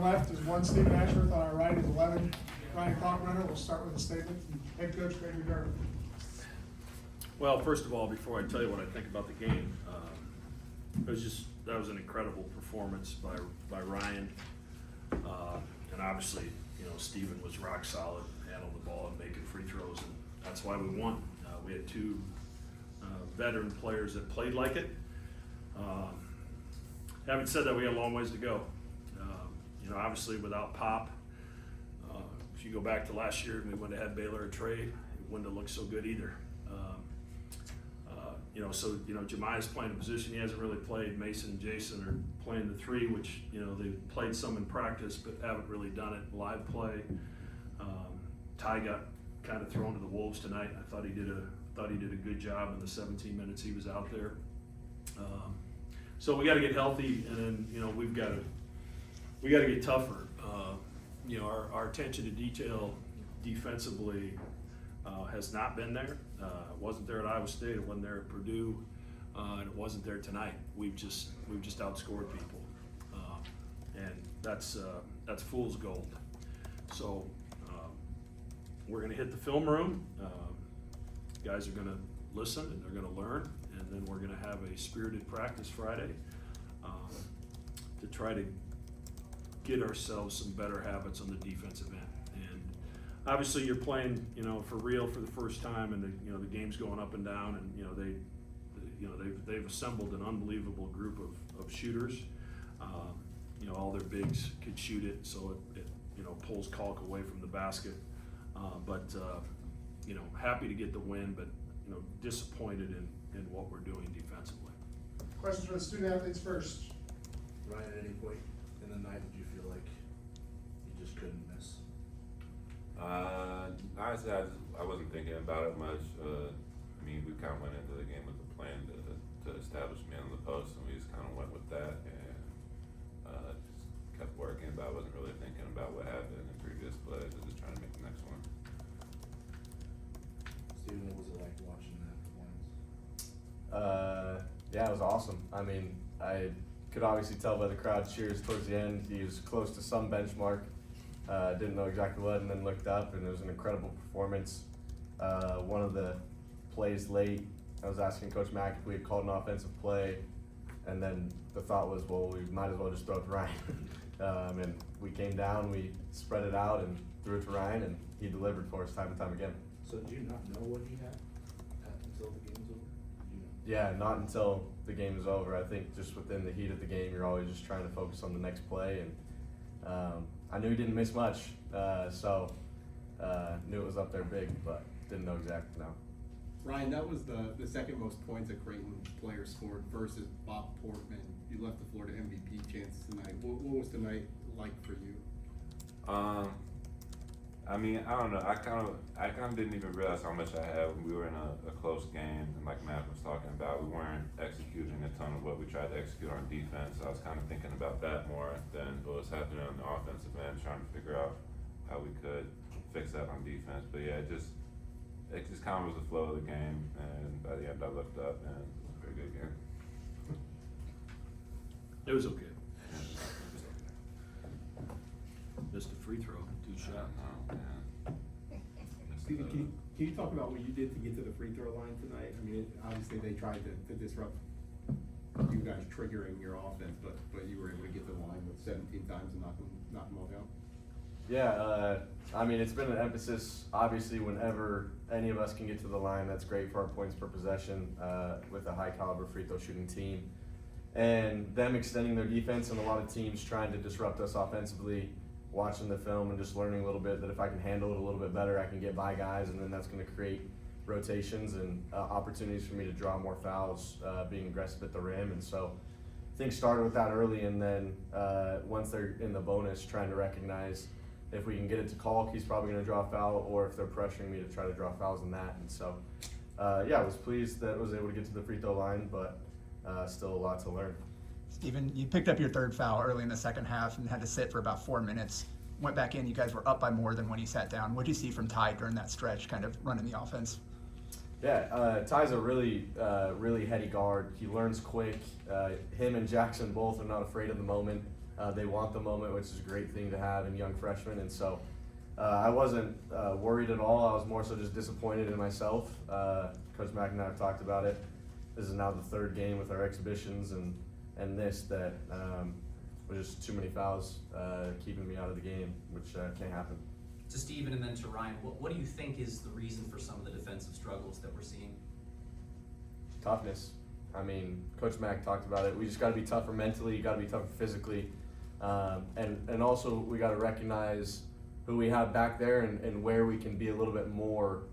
Left is 1 Steven Ashworth, on our right is 11 Ryan Kalkbrenner. We'll start with a statement from head coach Creighton McDermott. Well, first of all, before I tell you what I think about the game, that was an incredible performance by Ryan, and obviously, Steven was rock solid, handled the ball and making free throws, and that's why we won. We had two veteran players that played like it. Having said that, we have a long ways to go. Obviously without Pop, if you go back to last year and we wouldn't have had Baylor or Trey, it wouldn't have looked so good either. Jemiah's playing a position he hasn't really played. Mason and Jason are playing the three, which, they've played some in practice but haven't really done it in live play. Ty got kind of thrown to the wolves tonight. I thought he did a good job in the 17 minutes he was out there. So we got to get healthy, and then, we got to get tougher. Our attention to detail defensively has not been there. It wasn't there at Iowa State. It wasn't there at Purdue, and it wasn't there tonight. We've just outscored people, and that's fool's gold. So we're going to hit the film room. Guys are going to listen and they're going to learn, and then we're going to have a spirited practice Friday to try to get ourselves some better habits on the defensive end. And obviously you're playing, for real for the first time, and the game's going up and down, and they've assembled an unbelievable group of shooters. All their bigs could shoot it, so it pulls Kalk away from the basket. Happy to get the win, but disappointed in what we're doing defensively. Questions for the student athletes first. Ryan, at any point in the night did you feel like you just couldn't miss? Honestly, I wasn't thinking about it much. We kind of went into the game with a plan to establish me on the post, and we just kind of went with that and just kept working. But I wasn't really thinking about what happened in previous plays. I was just trying to make the next one. Steven, what was it like watching that performance? Yeah, it was awesome. I could obviously tell by the crowd cheers towards the end. He was close to some benchmark, didn't know exactly what, and then looked up, and it was an incredible performance. One of the plays late, I was asking Coach Mack if we had called an offensive play, and then the thought was, well, we might as well just throw it to Ryan. And we came down, we spread it out and threw it to Ryan, and he delivered for us time and time again. So did you not know what he had until the game was over? Did you know? Yeah, not until the game is over. I think just within the heat of the game, you're always just trying to focus on the next play, and I knew he didn't miss much, so knew it was up there big, but didn't know exactly now. Ryan, that was the second most points a Creighton player scored versus Bob Portman. You left the floor to MVP chances tonight. What was tonight like for you? I don't know. I kind of didn't even realize how much I had when we were in a close game, and like Matt was talking about, we weren't executing a ton of what we tried to execute on defense. I was kind of thinking about that more than what was happening on the offensive end, trying to figure out how we could fix that on defense. But yeah, it just kind of was the flow of the game, and by the end I looked up and it was a very good game. It was okay. Missed a free throw, 2 shots. Steven, can you talk about what you did to get to the free throw line tonight? Obviously they tried to disrupt you guys triggering your offense, but you were able to get to the line with 17 times and knock them all down. Yeah, it's been an emphasis, obviously, whenever any of us can get to the line, that's great for our points per possession with a high caliber free throw shooting team. And them extending their defense, and a lot of teams trying to disrupt us offensively, watching the film and just learning a little bit that if I can handle it a little bit better, I can get by guys, and then that's going to create rotations and opportunities for me to draw more fouls, being aggressive at the rim. And so things started with that early, and then once they're in the bonus, trying to recognize if we can get it to Kalk, he's probably going to draw a foul, or if they're pressuring me to try to draw fouls in that. And so, I was pleased that I was able to get to the free throw line, but still a lot to learn. Steven, you picked up your third foul early in the second half and had to sit for about 4 minutes. Went back in, you guys were up by more than when you sat down. What did you see from Ty during that stretch, kind of running the offense? Yeah, Ty's a really heady guard. He learns quick. Him and Jackson both are not afraid of the moment. They want the moment, which is a great thing to have in young freshmen. And so I wasn't worried at all. I was more so just disappointed in myself. Coach Mack and I have talked about it. This is now the third game with our exhibitions and this that was just too many fouls keeping me out of the game, which can't happen. To Steven and then to Ryan, what do you think is the reason for some of the defensive struggles that we're seeing? Toughness. I mean, Coach Mack talked about it. We just got to be tougher mentally. You got to be tougher physically, and also we got to recognize who we have back there and where we can be a little bit more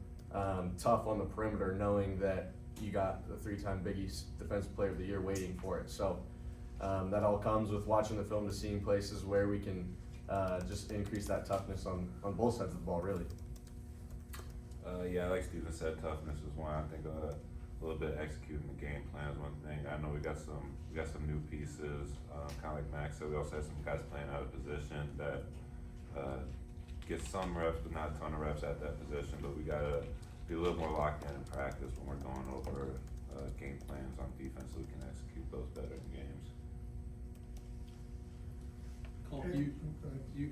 tough on the perimeter, knowing that you got the 3-time Big East Defensive Player of the Year waiting for it. So that all comes with watching the film to seeing places where we can just increase that toughness on both sides of the ball, really. Yeah, like Steven said, toughness is one. I think a little bit executing the game plan is one thing. I know we got some new pieces, kind of like Max said. We also had some guys playing out of position that get some reps, but not a ton of reps at that position. But we gotta be a little more locked in practice when we're going over game plans on defense, so we can execute those better in games. Cole,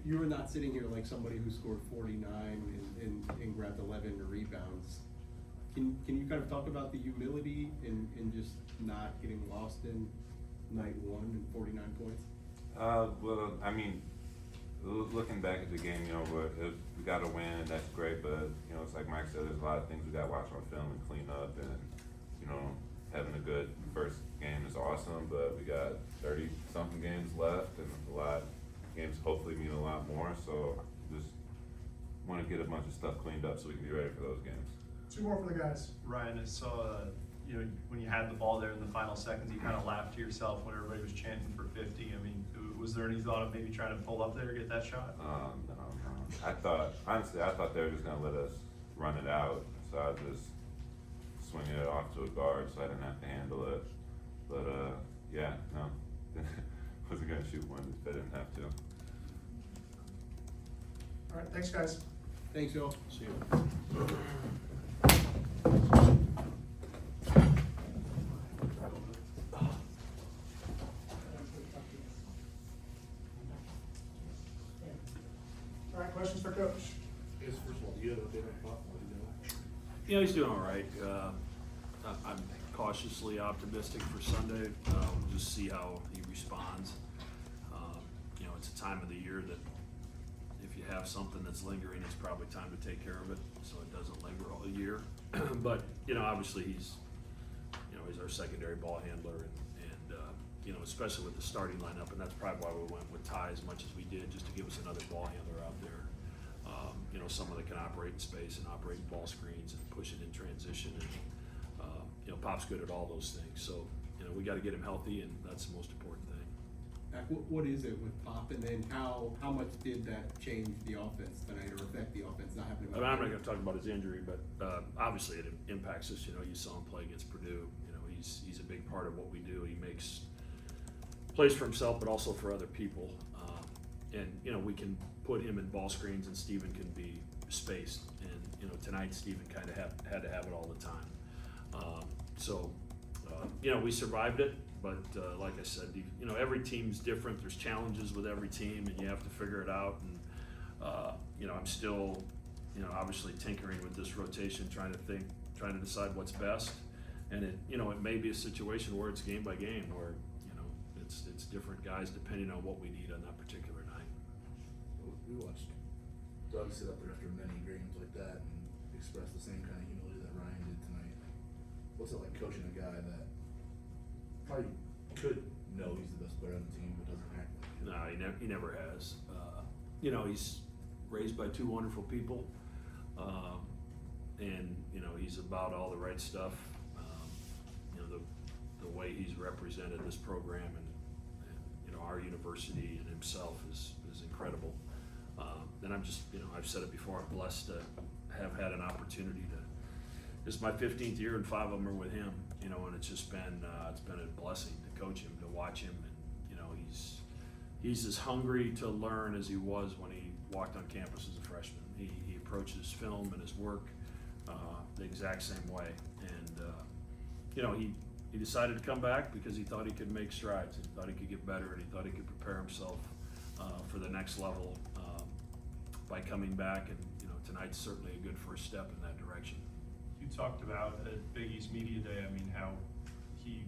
you were not sitting here like somebody who scored 49 and grabbed 11 rebounds. Can you kind of talk about the humility in just not getting lost in night one and 49 points? Well, I mean, looking back at the game, you know, we got to win, and that's great, but, you know, it's like Mike said, there's a lot of things we got to watch on film and clean up, and, you know, having a good first game is awesome, but we got 30-something games left, and a lot games hopefully mean a lot more, so just want to get a bunch of stuff cleaned up so we can be ready for those games. 2 more for the guys. Ryan, I saw, you know, when you had the ball there in the final seconds, you kind of laughed to yourself when everybody was chanting for 50. I mean, was there any thought of maybe trying to pull up there, get that shot? No. Honestly, I thought they were just going to let us run it out, so I was just swinging it off to a guard so I didn't have to handle it. But, yeah, no. Wasn't going to shoot one if I didn't have to. All right, thanks, guys. Thanks, Joe. See you. All right, questions for Coach? I guess first of all, do you have a favorite pop? What are you doing? Yeah, he's doing all right. I'm cautiously optimistic for Sunday. We'll just see how he responds. You know, it's a time of the year that if you have something that's lingering, it's probably time to take care of it, so it doesn't linger all year. But, you know, obviously he's our secondary ball handler, and you know, especially with the starting lineup, and that's probably why we went with Ty as much as we did, just to give us another ball handler out there. You know, someone that can operate in space and operate in ball screens and push it in transition, and you know, Pop's good at all those things. So, you know, we got to get him healthy, and that's the most important thing. Mac, what is it with Pop, and then how much did that change the offense tonight, or affect the offense not having? I mean, I'm not going to talk about his injury, but obviously it impacts us. You know, you saw him play against Purdue. You know, he's a big part of what we do. He plays for himself, but also for other people. And you know, we can put him in ball screens, and Steven can be spaced. And you know, tonight Steven kind of had to have it all the time. So you know, we survived it. But like I said, you know, every team's different. There's challenges with every team, and you have to figure it out. And you know, I'm still, you know, obviously tinkering with this rotation, trying to decide what's best. And it may be a situation where it's game by game, where you know, it's different guys depending on what we need on that particular night. We watched Doug sit up there after many games like that and express the same kind of humility that Ryan did tonight. What's it like coaching a guy that probably could know he's the best player on the team, but doesn't act like it? No, he never has. You know, he's raised by 2 wonderful people, and you know, he's about all the right stuff. You know, the way he's represented this program and you know, our university and himself is incredible. And I'm just, you know, I've said it before, I'm blessed to have had an opportunity to. This is my 15th year, and 5 of them are with him. You know, and it's just been a blessing to coach him, to watch him, and you know, he's as hungry to learn as he was when he walked on campus as a freshman. He approaches film and his work the exact same way, and you know, he decided to come back because he thought he could make strides, he thought he could get better, and he thought he could prepare himself for the next level by coming back. And tonight's certainly a good first step in that direction. You talked about at Big East Media Day, I mean, how he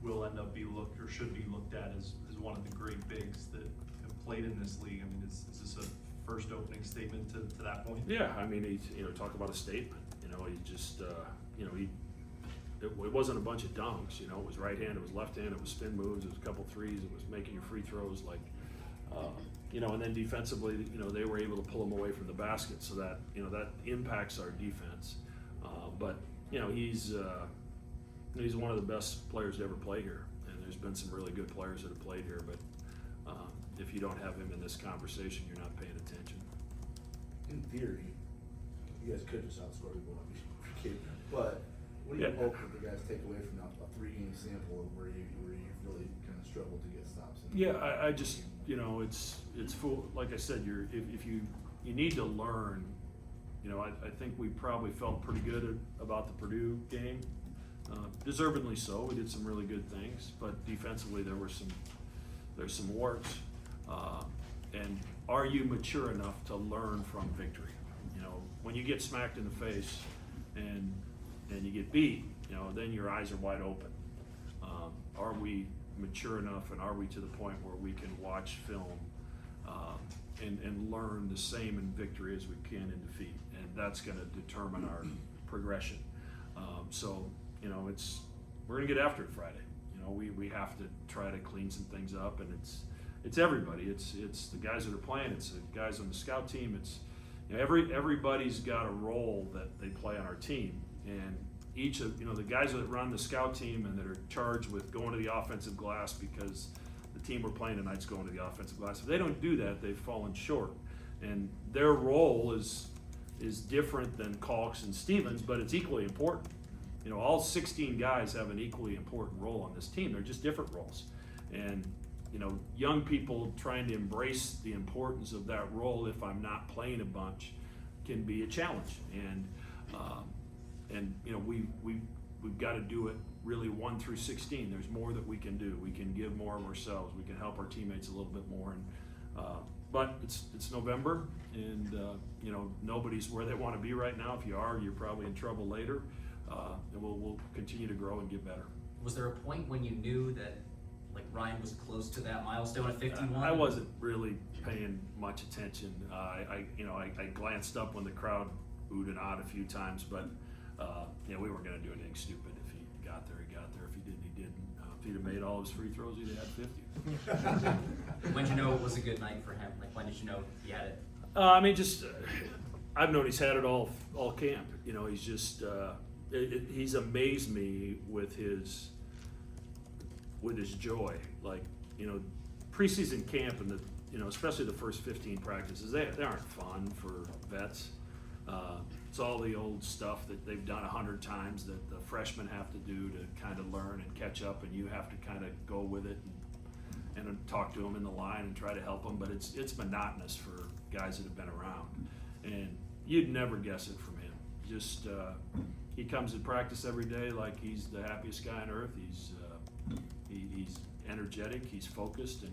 will end up be looked, or should be looked at as one of the great bigs that have played in this league. I mean, is this a first opening statement to that point? Yeah, I mean, he's, talk about a statement, he just, it wasn't a bunch of dunks, it was right hand, it was left hand, it was spin moves, it was a couple threes, it was making your free throws, and then defensively, they were able to pull him away from the basket, so that, that impacts our defense. But, he's one of the best players to ever play here, and there's been some really good players that have played here, but if you don't have him in this conversation, you're not paying attention. In theory, you guys could just outscore people, but what do you Yeah. hope that the guys take away from a 3-game sample of where you really kind of struggled to get stops? Yeah, I just, it's full, like I said, if you need to learn, I think we probably felt pretty good about the Purdue game. Deservedly so, we did some really good things, but defensively there's some warts. And are you mature enough to learn from victory? When you get smacked in the face and you get beat, then your eyes are wide open. Are we mature enough, and are we to the point where we can watch film and learn the same in victory as we can in defeat? And that's going to determine our progression. We're going to get after it Friday. We have to try to clean some things up, and it's everybody. It's the guys that are playing. It's the guys on the scout team. It's everybody's got a role that they play on our team, and each of the guys that run the scout team and that are charged with going to the offensive glass because the team we're playing tonight's going to the offensive glass. If they don't do that, they've fallen short, and their role is different than Kalk's and Stevens, but it's equally important. All 16 guys have an equally important role on this team. They're just different roles, and young people trying to embrace the importance of that role if I'm not playing a bunch can be a challenge. And we've got to do it really 1 through 16. There's more that we can do. We can give more of ourselves. We can help our teammates a little bit more. But it's November, and nobody's where they want to be right now. If you are, you're probably in trouble later. And we'll continue to grow and get better. Was there a point when you knew that Ryan was close to that milestone at 51? I wasn't really paying much attention. I glanced up when the crowd oohed and awed a few times, but we weren't going to do anything stupid. If he got there, he got there. If he didn't, he didn't. If he'd have made all his free throws, he'd have had 50. When did you know it was a good night for him? When did you know he had it? I've known he's had it all camp. He's just he's amazed me with his joy. Preseason camp and especially the first 15 practices, they aren't fun for vets. It's all the old stuff that they've done 100 times that the freshmen have to do to kind of learn and catch up, and you have to kind of go with it and talk to them in the line and try to help them. But it's monotonous for guys that have been around, and you'd never guess it from him. Just he comes to practice every day like he's the happiest guy on earth. He's energetic, he's focused, and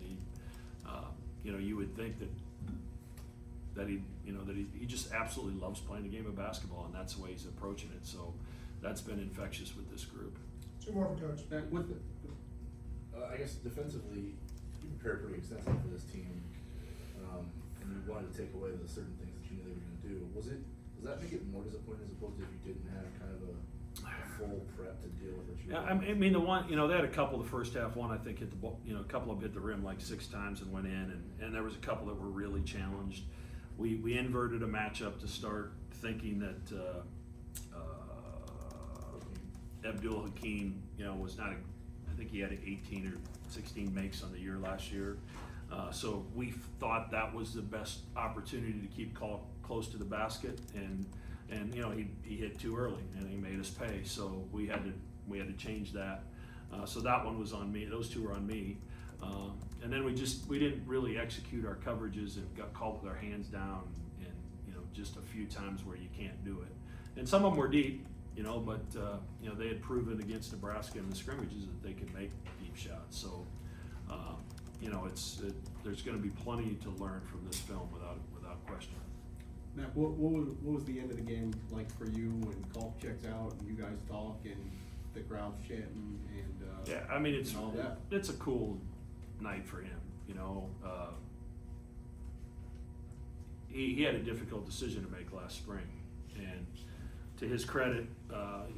you would think that he just absolutely loves playing the game of basketball, and that's the way he's approaching it. So that's been infectious with this group. 2 more for Coach. I guess defensively, you prepared pretty extensively for this team, and you wanted to take away the certain things that you knew they were going to do. Does that make it more disappointing as opposed to if you didn't have kind of a full prep to deal with what you? Yeah, I mean the one, they had a couple the first half. One I think hit the ball, a couple of them hit the rim 6 times and went in, and there was a couple that were really challenged. We inverted a matchup to start, thinking that Abdul Hakim, was not. I think he had 18 or 16 makes on the year last year. So we thought that was the best opportunity to keep close to the basket, and he hit too early and he made us pay. So we had to change that. So that one was on me. Those 2 were on me. And then we didn't really execute our coverages and got called with our hands down, and just a few times where you can't do it. And some of them were deep, you know, but, you know, they had proven against Nebraska in the scrimmages that they could make deep shots, so, you know, there's gonna be plenty to learn from this film without question. Matt, what was the end of the game like for you when Kalk checks out and you guys talk and the crowd's chanting and, Yeah, I mean, and all that? it's a cool night for him, you know, he had a difficult decision to make last spring, and to his credit,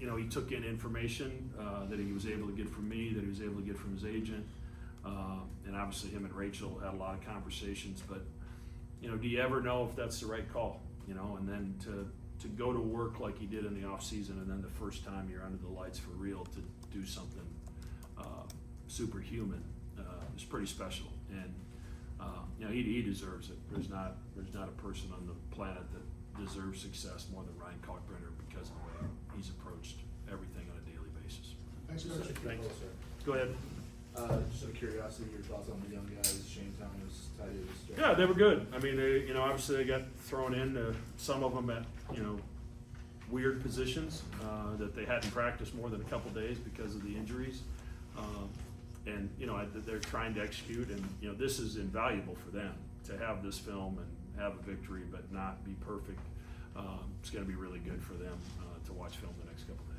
you know, he took in information, that he was able to get from me, that he was able to get from his agent, and obviously him and Rachel had a lot of conversations, but, you know, do you ever know if that's the right call, you know, and then to go to work like he did in the off season, and then the first time you're under the lights for real to do something, superhuman, is pretty special, and, you know, he deserves it. There's not a person on the planet that deserves success more than Ryan Kalkbrenner because of the way he's approached everything on a daily basis. Thanks, Just Coach. out of Thanks. curiosity- Go ahead. Just out of curiosity, your thoughts on the young guys, Shane Thomas, Titus? Yeah, they were good. I mean, they, you know, obviously they got thrown in, some of them at, you know, weird positions, that they hadn't practiced more than a couple days because of the injuries. And, you know, they're trying to execute, and, you know, this is invaluable for them to have this film and have a victory, but not be perfect. It's gonna be really good for them, to watch film the next couple days.